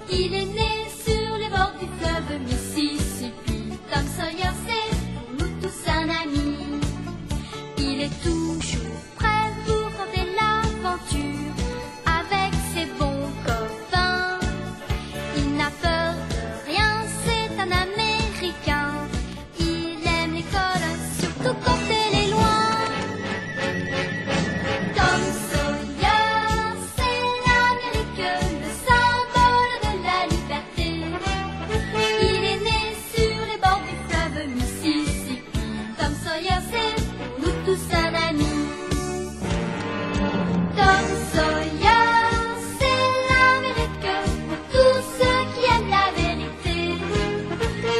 Il est né sur les bords du fleuve Mississippi. Tom Sawyer, c'est pour nous tous un ami. Il est toujours prêt pour tenter l'aventure avec ses bons copains. Il n'a peur de rien, c'est un Américain. Il aime l'école, surtout quand elle est loin. Tom Sawyer, c'est l'Amérique, le symbole de la liberté. Il est né sur les bords du fleuve Mississippi. Tom Sawyer, c'est pour nous tous un ami. Tom Sawyer, c'est l'Amérique pour tous ceux qui aiment la vérité.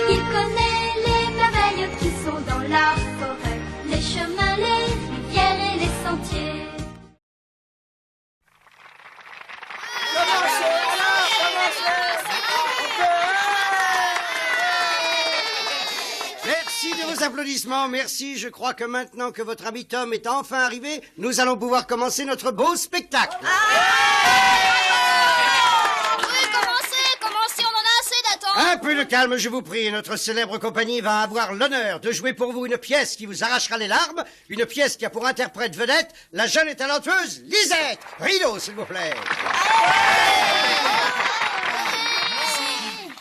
Il connaît les merveilles qui sont dans la forêt, les chemins, les rivières et les sentiers. Merci de vos applaudissements, merci. Je crois que maintenant que votre ami Tom est enfin arrivé, nous allons pouvoir commencer notre beau spectacle. Oui, commencez, on en a assez d'attendre. Un peu de calme, je vous prie. Notre célèbre compagnie va avoir l'honneur de jouer pour vous une pièce qui vous arrachera les larmes, une pièce qui a pour interprète vedette la jeune et talentueuse Lisette. Rideau, s'il vous plaît.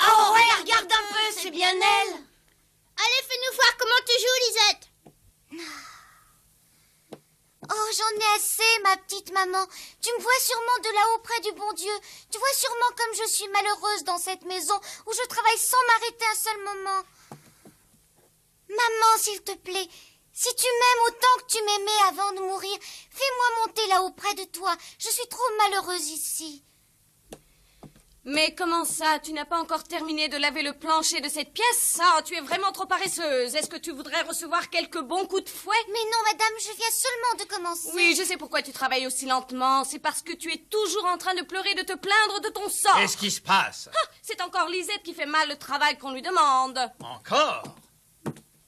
Oh ouais, regarde un peu, c'est bien elle. Allez, fais-nous voir comment tu joues, Lisette. Oh, j'en ai assez, ma petite maman. Tu me vois sûrement de là-haut près du bon Dieu. Tu vois sûrement comme je suis malheureuse dans cette maison où je travaille sans m'arrêter un seul moment. Maman, s'il te plaît, si tu m'aimes autant que tu m'aimais avant de mourir, fais-moi monter là-haut près de toi. Je suis trop malheureuse ici. Mais comment ça, tu n'as pas encore terminé de laver le plancher de cette pièce? Ah, tu es vraiment trop paresseuse. Est-ce que tu voudrais recevoir quelques bons coups de fouet? Mais non, madame, je viens seulement de commencer. Oui, je sais pourquoi tu travailles aussi lentement. C'est parce que tu es toujours en train de pleurer, de te plaindre de ton sort. Qu'est-ce qui se passe? Ah, c'est encore Lisette qui fait mal le travail qu'on lui demande. Encore?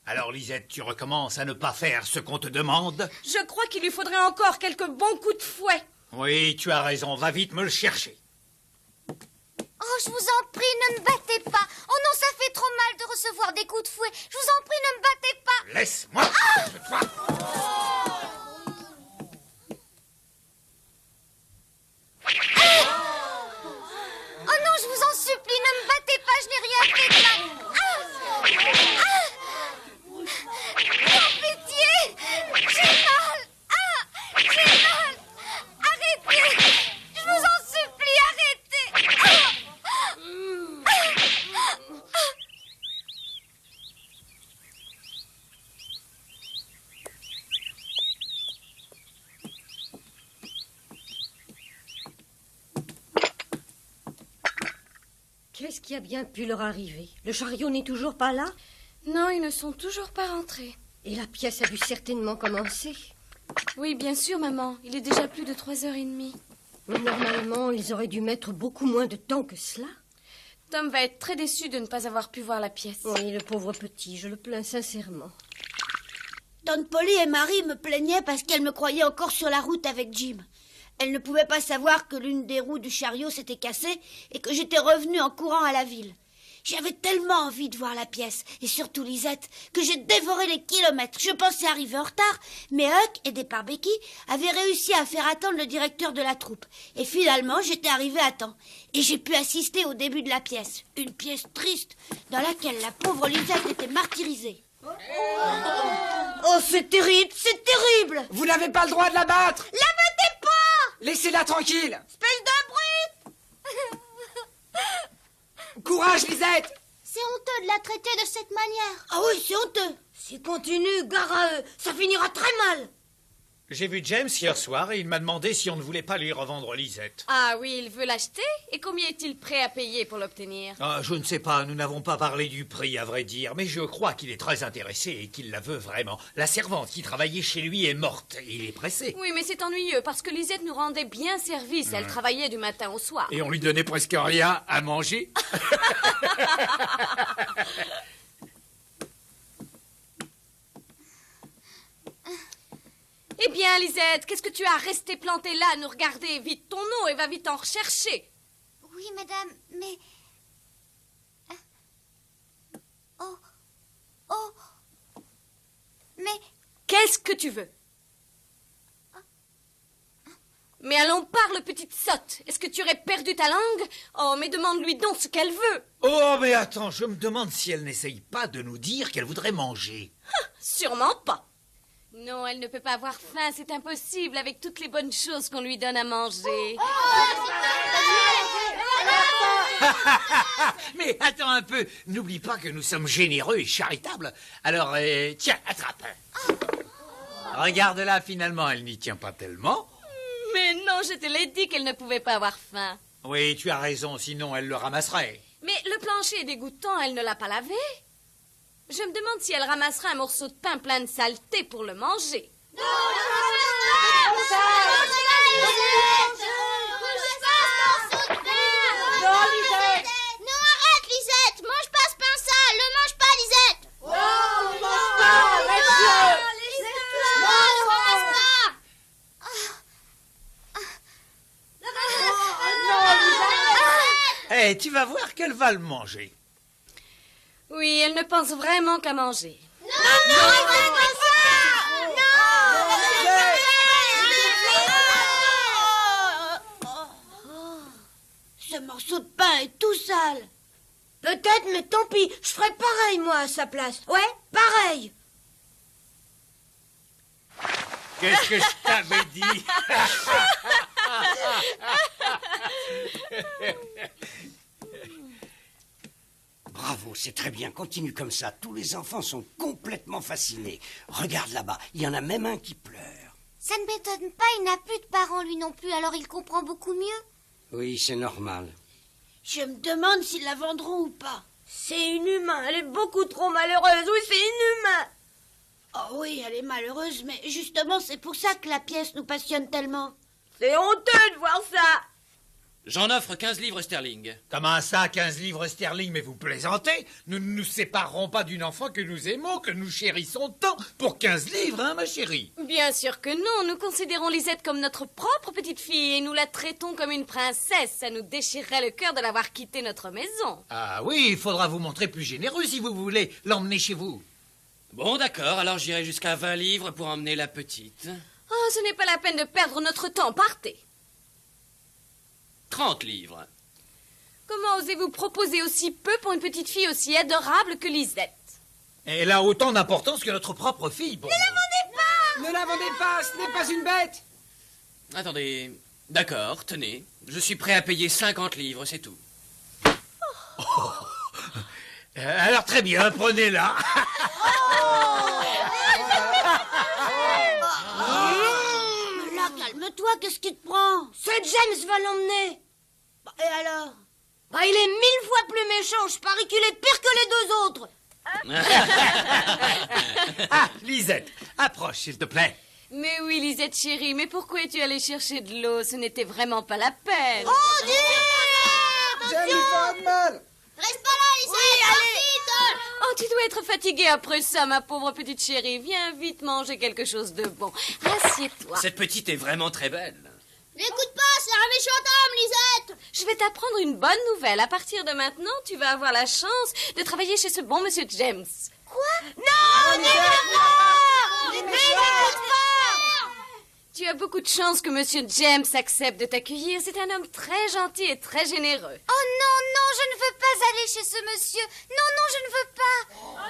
Alors, Lisette, tu recommences à ne pas faire ce qu'on te demande? Je crois qu'il lui faudrait encore quelques bons coups de fouet. Oui, tu as raison. Va vite me le chercher. Oh, je vous en prie, ne me battez pas. Oh non, ça fait trop mal de recevoir des coups de fouet. Je vous en prie, ne me battez pas. Laisse-moi. Oh non, je vous en supplie, ne me battez pas, je n'ai rien fait de mal. Oh, pitié, j'ai mal. J'ai mal. Arrêtez. Je vous en supplie, arrêtez. Qu'est-ce qui a bien pu leur arriver? Le chariot n'est toujours pas là? Non, ils ne sont toujours pas rentrés. Et la pièce a dû certainement commencer. Oui, bien sûr, maman. Il est déjà plus de 3h30. Mais normalement, ils auraient dû mettre beaucoup moins de temps que cela. Tom va être très déçu de ne pas avoir pu voir la pièce. Oui, le pauvre petit, je le plains sincèrement. Tante Polly et Marie me plaignaient parce qu'elles me croyaient encore sur la route avec Jim. Elles ne pouvaient pas savoir que l'une des roues du chariot s'était cassée et que j'étais revenue en courant à la ville. J'avais tellement envie de voir la pièce, et surtout Lisette, que j'ai dévoré les kilomètres. Je pensais arriver en retard, mais Huck, aidé par Becky, avait réussi à faire attendre le directeur de la troupe. Et finalement, j'étais arrivée à temps. Et j'ai pu assister au début de la pièce. Une pièce triste, dans laquelle la pauvre Lisette était martyrisée. Oh, c'est terrible, c'est terrible! Vous n'avez pas le droit de la battre! La battez pas! Laissez-la tranquille! Espèce de brute! Courage, Lisette! C'est honteux de la traiter de cette manière. Ah oui, c'est honteux. S'il continue, gare à eux, ça finira très mal. J'ai vu James hier soir et il m'a demandé si on ne voulait pas lui revendre Lisette. Ah oui, il veut l'acheter? Et combien est-il prêt à payer pour l'obtenir? Ah, je ne sais pas, nous n'avons pas parlé du prix, à vrai dire, mais je crois qu'il est très intéressé et qu'il la veut vraiment. La servante qui travaillait chez lui est morte. Il est pressé. Oui, mais c'est ennuyeux parce que Lisette nous rendait bien service. Elle travaillait du matin au soir. Et on lui donnait presque rien à manger. Eh bien, Lisette, qu'est-ce que tu as resté plantée là à nous regarder? Vite ton eau et va vite en rechercher. Oui, madame, mais... Oh. Oh. Mais... Qu'est-ce que tu veux? Mais allons, parle, petite sotte. Est-ce que tu aurais perdu ta langue? Oh, mais demande-lui donc ce qu'elle veut. Oh, mais attends, je me demande si elle n'essaye pas de nous dire qu'elle voudrait manger. Sûrement pas. Non, elle ne peut pas avoir faim, c'est impossible avec toutes les bonnes choses qu'on lui donne à manger. Mais attends un peu, n'oublie pas que nous sommes généreux et charitables. Alors, tiens, attrape. Regarde-la, finalement, elle n'y tient pas tellement. Mais non, je te l'ai dit qu'elle ne pouvait pas avoir faim. Oui, tu as raison, sinon elle le ramasserait. Mais le plancher est dégoûtant, elle ne l'a pas lavé. Je me demande si elle ramassera un morceau de pain plein de saleté pour le manger. Non, arrête, Lisette. Mange pas ce pain sale. Le mange pas, Lisette. Eh, tu vas voir qu'elle va le manger. Oui, elle ne pense vraiment qu'à manger. Ce morceau de pain est tout sale. Peut-être, mais tant pis. Je ferais pareil, moi, à sa place. Ouais, pareil. Qu'est-ce que je t'avais dit? Bravo, c'est très bien. Continue comme ça. Tous les enfants sont complètement fascinés. Regarde là-bas, il y en a même un qui pleure. Ça ne m'étonne pas, il n'a plus de parents lui non plus, alors il comprend beaucoup mieux. Oui, c'est normal. Je me demande s'ils la vendront ou pas. C'est inhumain. Elle est beaucoup trop malheureuse. Oui, c'est inhumain. Oh oui, elle est malheureuse, mais justement, c'est pour ça que la pièce nous passionne tellement. C'est honteux de voir ça. J'en offre 15 livres sterling. Comment ça, 15 livres sterling? Mais vous plaisantez? Nous ne nous séparerons pas d'une enfant que nous aimons, que nous chérissons tant, pour 15 livres, hein, ma chérie? Bien sûr que non, nous considérons Lisette comme notre propre petite fille et nous la traitons comme une princesse. Ça nous déchirerait le cœur de l'avoir quittée notre maison. Ah oui, il faudra vous montrer plus généreux si vous voulez l'emmener chez vous. Bon, d'accord, alors j'irai jusqu'à 20 livres pour emmener la petite. Oh, ce n'est pas la peine de perdre notre temps, partez. 30 livres. Comment osez-vous proposer aussi peu pour une petite fille aussi adorable que Lisette? Elle a autant d'importance que notre propre fille. Bon. Ne la vendez pas, ce n'est pas une bête. Attendez, d'accord, tenez. Je suis prêt à payer 50 livres, c'est tout. Oh. Alors très bien, prenez-la. Là, calme-toi, qu'est-ce qui te prend? Ce James va l'emmener. Et alors? Bah, il est 1000 fois plus méchant. Je parie qu'il est pire que les deux autres. Ah, Lisette, approche, s'il te plaît. Mais oui, Lisette chérie, mais pourquoi es-tu allée chercher de l'eau? Ce n'était vraiment pas la peine. Oh, Dieu! Jennifer Admal. Reste pas là, Lisette. Oui, allez. Oh, tu dois être fatiguée après ça, ma pauvre petite chérie. Viens vite manger quelque chose de bon. Assieds-toi. Cette petite est vraiment très belle. N'écoute pas, c'est un méchant homme, Lisette. Je vais t'apprendre une bonne nouvelle. À partir de maintenant, tu vas avoir la chance de travailler chez ce bon monsieur James. Quoi? Non, n'écoute pas. N'écoute pas. Tu as beaucoup de chance que monsieur James accepte de t'accueillir. C'est un homme très gentil et très généreux. Oh non, non, je ne veux pas aller chez ce monsieur. Non, non, je ne veux pas.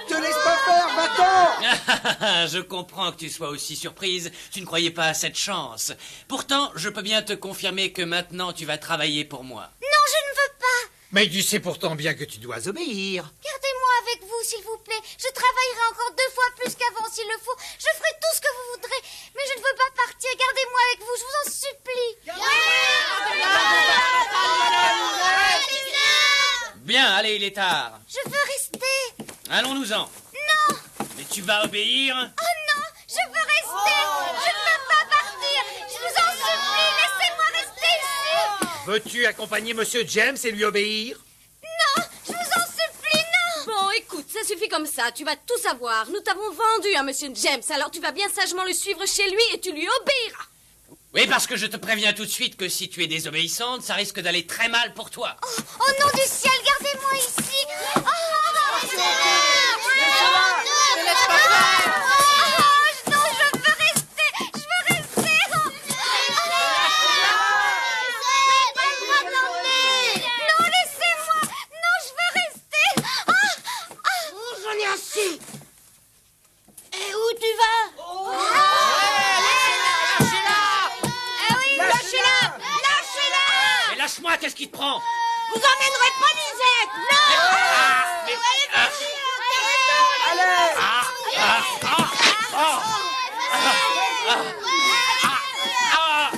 Te laisse pas faire, va-t'en. Je comprends que tu sois aussi surprise. Tu ne croyais pas à cette chance. Pourtant, je peux bien te confirmer que maintenant tu vas travailler pour moi. Non, je ne veux pas. Mais tu sais pourtant bien que tu dois obéir. Gardez-moi avec vous, s'il vous plaît. Je travaillerai encore 2 fois plus qu'avant s'il le faut. Je ferai tout ce que vous voudrez. Mais je ne veux pas partir. Gardez-moi avec vous, je vous en supplie. Bien, allez, il est tard. Je veux rester. Allons-nous-en. Non. Mais tu vas obéir? Oh non, je veux rester. Je ne veux pas partir. Je vous en supplie, laissez-moi rester ici. Veux-tu accompagner monsieur James et lui obéir? Non, je vous en supplie, non. Bon, écoute, ça suffit comme ça. Tu vas tout savoir. Nous t'avons vendu à monsieur James. Alors tu vas bien sagement le suivre chez lui et tu lui obéiras. Oui, parce que je te préviens tout de suite que si tu es désobéissante, ça risque d'aller très mal pour toi. Oh nom du ciel, gardez-moi ici. Oh, non, je veux rester. Je veux rester. Non, laissez-moi. Non, je veux rester. J'en ai assez. Et où tu vas? Mais lâche-moi, qu'est-ce qui te prend? Vous emmènerez pas Lisette. Non.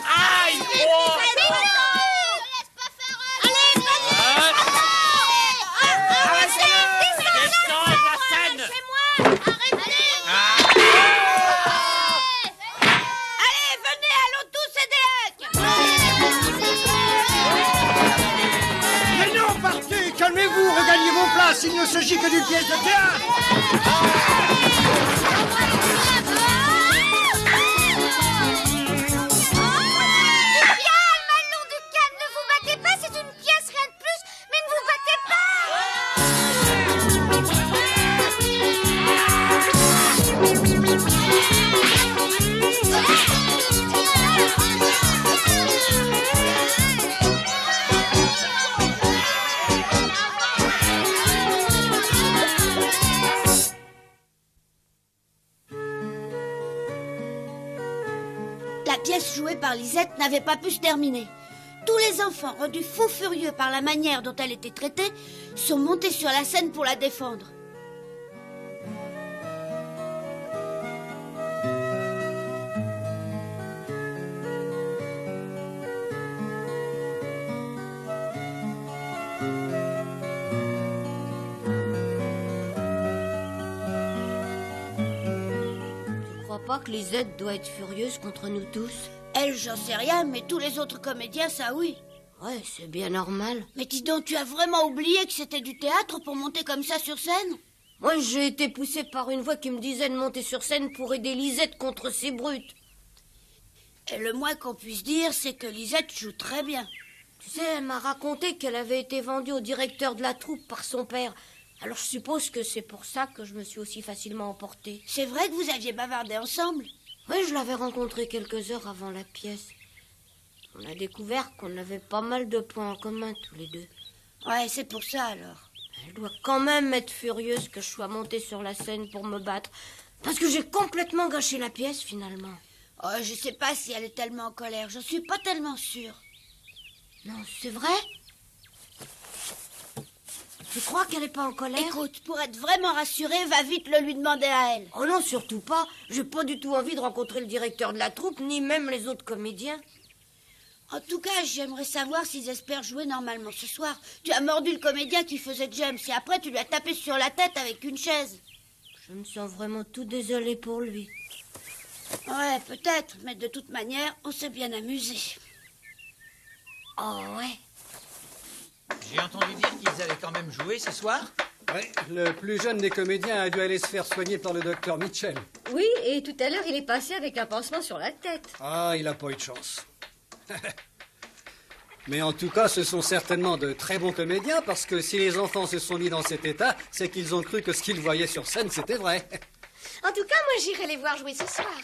Aïe! Descends de la scène! Allez, venez, allons tous aider Huck. Mais non, partez, calmez-vous, regagnez vos places, il ne s'agit que d'une pièce de théâtre. Calme, allons du calme, ne vous battez pas, c'est une pièce, rien de plus, mais ne vous battez pas. La pièce jouée par Lisette n'avait pas pu se terminer. Tous les enfants, rendus fous furieux par la manière dont elle était traitée, sont montés sur la scène pour la défendre. Tu crois pas que Lisette doit être furieuse contre nous tous? Elle, j'en sais rien, mais tous les autres comédiens, ça oui. Ouais, c'est bien normal. Mais dis donc, tu as vraiment oublié que c'était du théâtre pour monter comme ça sur scène? Moi, j'ai été poussée par une voix qui me disait de monter sur scène pour aider Lisette contre ces brutes. Et le moins qu'on puisse dire, c'est que Lisette joue très bien. Tu sais, elle m'a raconté qu'elle avait été vendue au directeur de la troupe par son père. Alors je suppose que c'est pour ça que je me suis aussi facilement emportée. C'est vrai que vous aviez bavardé ensemble? Oui, je l'avais rencontrée quelques heures avant la pièce. On a découvert qu'on avait pas mal de points en commun tous les deux. Ouais, c'est pour ça alors. Elle doit quand même être furieuse que je sois montée sur la scène pour me battre. Parce que j'ai complètement gâché la pièce finalement. Oh, je sais pas si elle est tellement en colère, je suis pas tellement sûre. Non, c'est vrai? Tu crois qu'elle est pas en colère? Écoute, pour être vraiment rassurée, va vite le lui demander à elle. Oh non, surtout pas. J'ai pas du tout envie de rencontrer le directeur de la troupe, ni même les autres comédiens. En tout cas, j'aimerais savoir s'ils espèrent jouer normalement ce soir. Tu as mordu le comédien qui faisait James et après tu lui as tapé sur la tête avec une chaise. Je me sens vraiment tout désolée pour lui. Ouais, peut-être, mais de toute manière, on s'est bien amusé. Oh ouais. J'ai entendu dire qu'ils allaient quand même jouer ce soir. Oui, le plus jeune des comédiens a dû aller se faire soigner par le docteur Mitchell. Oui, et tout à l'heure, il est passé avec un pansement sur la tête. Ah, il n'a pas eu de chance. Mais en tout cas, ce sont certainement de très bons comédiens, parce que si les enfants se sont mis dans cet état, c'est qu'ils ont cru que ce qu'ils voyaient sur scène, c'était vrai. En tout cas, moi, j'irai les voir jouer ce soir.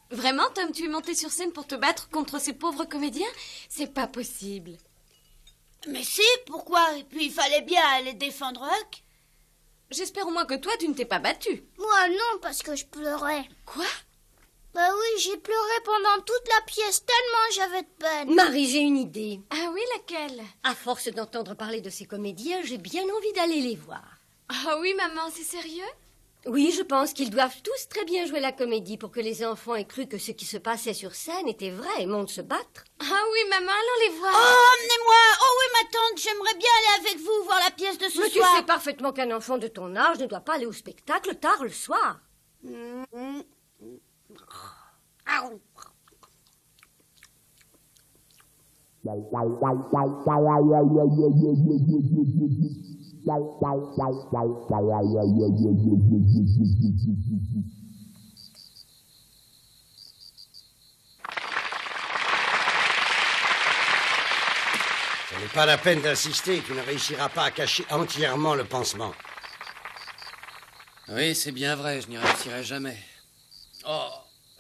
Vraiment, Tom, tu es monté sur scène pour te battre contre ces pauvres comédiens? C'est pas possible. Mais si, pourquoi? Et puis il fallait bien aller défendre Huck. J'espère au moins que toi, tu ne t'es pas battu. Moi non, parce que je pleurais. Quoi? Bah oui, j'ai pleuré pendant toute la pièce tellement j'avais de peine. Marie, j'ai une idée. Ah oui, laquelle? À force d'entendre parler de ces comédiens, j'ai bien envie d'aller les voir. Ah oui, maman, c'est sérieux? Oui, je pense qu'ils doivent tous très bien jouer la comédie pour que les enfants aient cru que ce qui se passait sur scène était vrai et montent se battre. Ah oui, maman, allons les voir. Oh, emmenez-moi! Oh oui, ma tante, j'aimerais bien aller avec vous voir la pièce de ce Mais tu soir. sais parfaitement qu'un enfant de ton âge ne doit pas aller au spectacle tard le soir. Ce n'est pas la peine d'insister, tu ne réussiras pas à cacher entièrement le pansement. Oui, c'est bien vrai, je n'y réussirai jamais. Oh,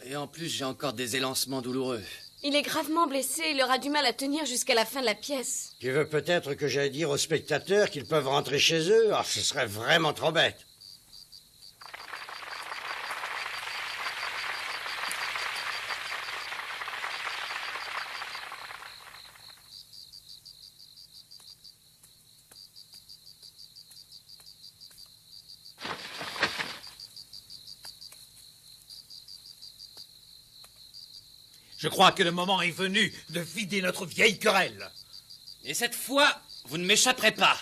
et en plus, j'ai encore des élancements douloureux. Il est gravement blessé, il aura du mal à tenir jusqu'à la fin de la pièce. Tu veux peut-être que j'aille dire aux spectateurs qu'ils peuvent rentrer chez eux? Ah, ce serait vraiment trop bête. Je crois que le moment est venu de vider notre vieille querelle. Et cette fois, vous ne m'échapperez pas.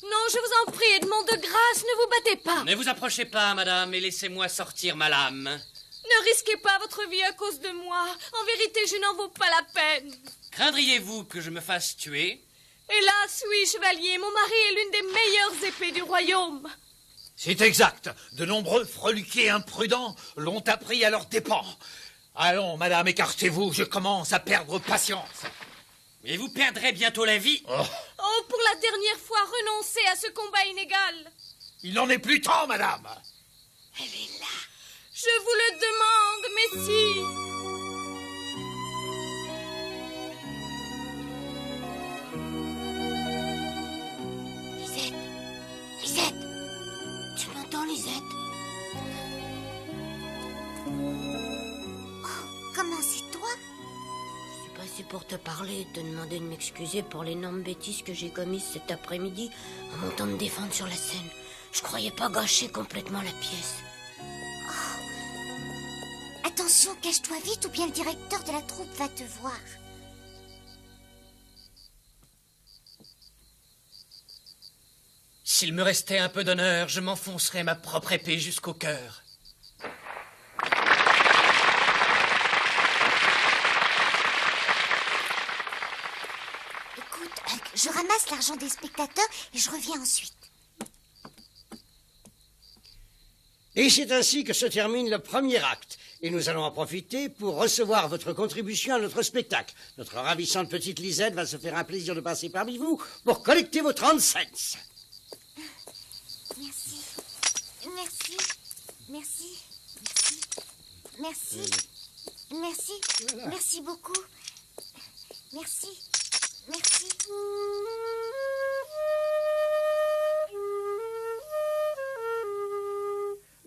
Non, je vous en prie, Edmond, de grâce, ne vous battez pas. Ne vous approchez pas, madame, et laissez-moi sortir ma lame. Ne risquez pas votre vie à cause de moi. En vérité, je n'en vaux pas la peine. Craindriez-vous que je me fasse tuer? Hélas, oui, chevalier, mon mari est l'une des meilleures épées du royaume. C'est exact. De nombreux freluquets imprudents l'ont appris à leurs dépens. Allons, madame, écartez-vous, je commence à perdre patience. Et vous perdrez bientôt la vie. Oh, pour la dernière fois, renoncez à ce combat inégal. Il n'en est plus temps, madame. Elle est là. Je vous le demande, messire. Lisette, Lisette, tu m'entends, Lisette? Comment c'est toi? Je suis passé pour te parler et te demander de m'excuser pour l'énorme bêtise que j'ai commise cet après-midi en montant me défendre sur la scène. Je croyais pas gâcher complètement la pièce. Oh. Attention, cache-toi vite ou bien le directeur de la troupe va te voir. S'il me restait un peu d'honneur, je m'enfoncerais ma propre épée jusqu'au cœur. Écoute, je ramasse l'argent des spectateurs et je reviens ensuite. Et c'est ainsi que se termine le premier acte. Et nous allons en profiter pour recevoir votre contribution à notre spectacle. Notre ravissante petite Lisette va se faire un plaisir de passer parmi vous pour collecter vos 30 cents. Merci. Merci. Merci. Merci. Merci. Merci. Voilà. Merci beaucoup. Merci. Merci.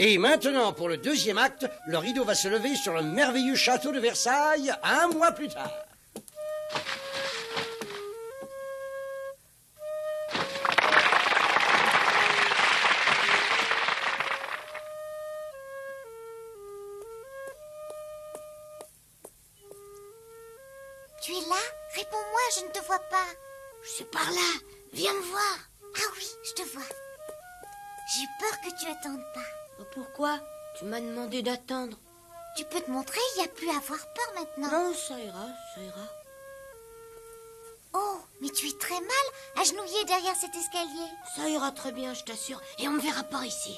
Et maintenant, pour le deuxième acte, le rideau va se lever sur le merveilleux château de Versailles 1 mois plus tard. Tu es là? Réponds-moi, je ne te vois pas. Je suis par là. Viens me voir. Ah oui, je te vois. J'ai peur que tu attendes pas. Pourquoi? Tu m'as demandé d'attendre. Tu peux te montrer, il n'y a plus à avoir peur maintenant. Non, ça ira, ça ira. Oh, mais tu es très mal, agenouillé derrière cet escalier. Ça ira très bien, je t'assure. Et on me verra pas ici.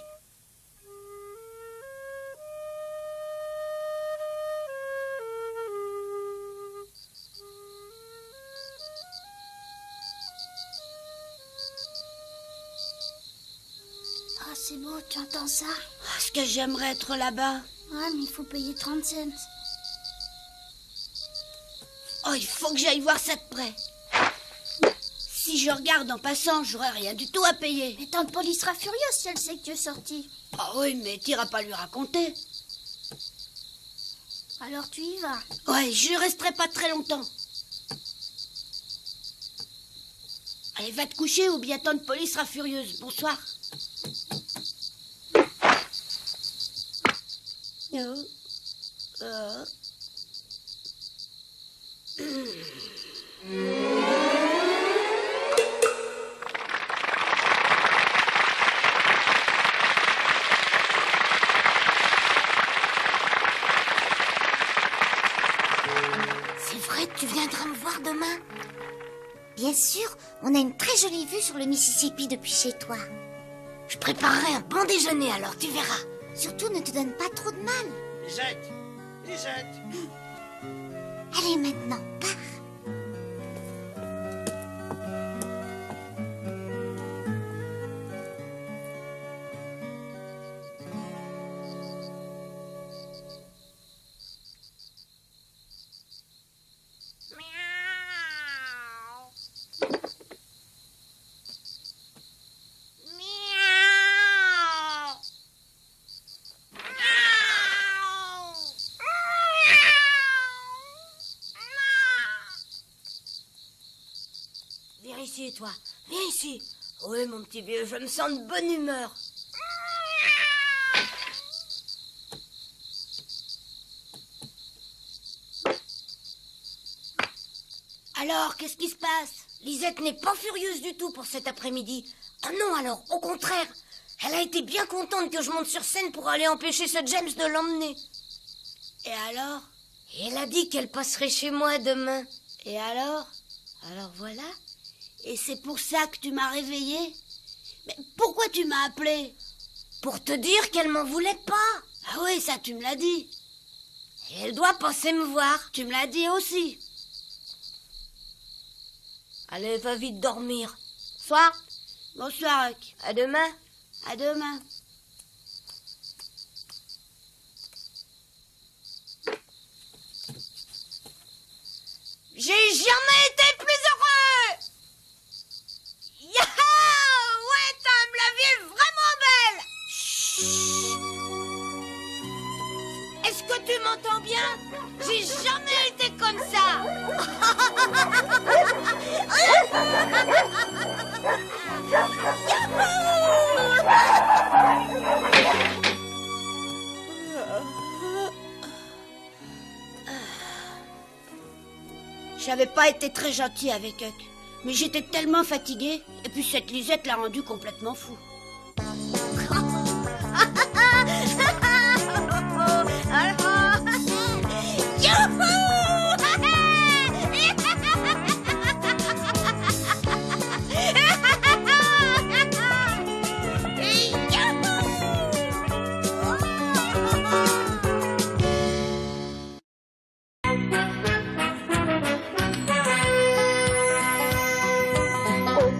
Ah, c'est beau, tu entends ça? Est-ce que j'aimerais être là-bas? Ouais, mais il faut payer 30 cents. Oh, il faut que j'aille voir ça de près. Si je regarde en passant, j'aurai rien du tout à payer. Mais tante Polly sera furieuse si elle sait que tu es sorti. Ah oui, mais t'iras pas lui raconter. Alors tu y vas. Ouais, je resterai pas très longtemps. Allez, va te coucher ou bien tante Polly sera furieuse. Bonsoir. C'est vrai, tu viendras me voir demain? Bien sûr, on a une très jolie vue sur le Mississippi depuis chez toi. Je préparerai un bon déjeuner alors, tu verras. Surtout, ne te donne pas trop de mal. Lisette, Lisette. Allez maintenant, pars. Viens ici, toi. Viens ici. Oui, mon petit vieux, je me sens de bonne humeur. Alors, qu'est-ce qui se passe? Lisette n'est pas furieuse du tout pour cet après-midi. Ah non, alors, au contraire. Elle a été bien contente que je monte sur scène pour aller empêcher ce James de l'emmener. Et alors? Et elle a dit qu'elle passerait chez moi demain. Et alors? Alors voilà. Et c'est pour ça que tu m'as réveillé? Mais pourquoi tu m'as appelé? Pour te dire qu'elle m'en voulait pas. Ah oui, ça tu me l'as dit. Et elle doit passer me voir. Tu me l'as dit aussi. Allez, va vite dormir. Soir. Bonsoir, Huck. À demain. À demain. J'ai jamais été plus heureux. Yaha! Ouais, Tom, la vie est vraiment belle. Chut. Est-ce que tu m'entends bien? J'ai jamais été comme ça. J'avais pas été très gentil avec Huck, mais j'étais tellement fatiguée, et puis cette Lisette l'a rendu complètement fou.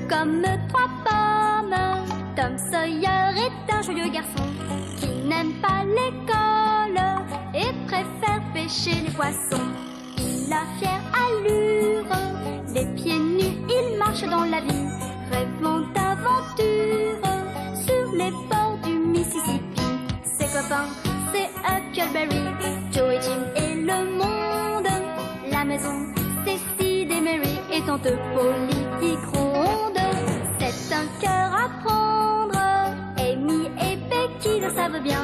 Comme trois pommes, Tom Sawyer est un joyeux garçon qui n'aime pas l'école et préfère pêcher les poissons. Il a fière allure, les pieds nus, il marche dans la vie, rêvant d'aventure sur les bords du Mississippi. Ses copains, c'est Huckleberry, Joe et Jim et le monde. La maison, c'est Sid et Mary et tante Polly qui gronde. C'est un cœur à prendre, Amy et Becky le savent bien.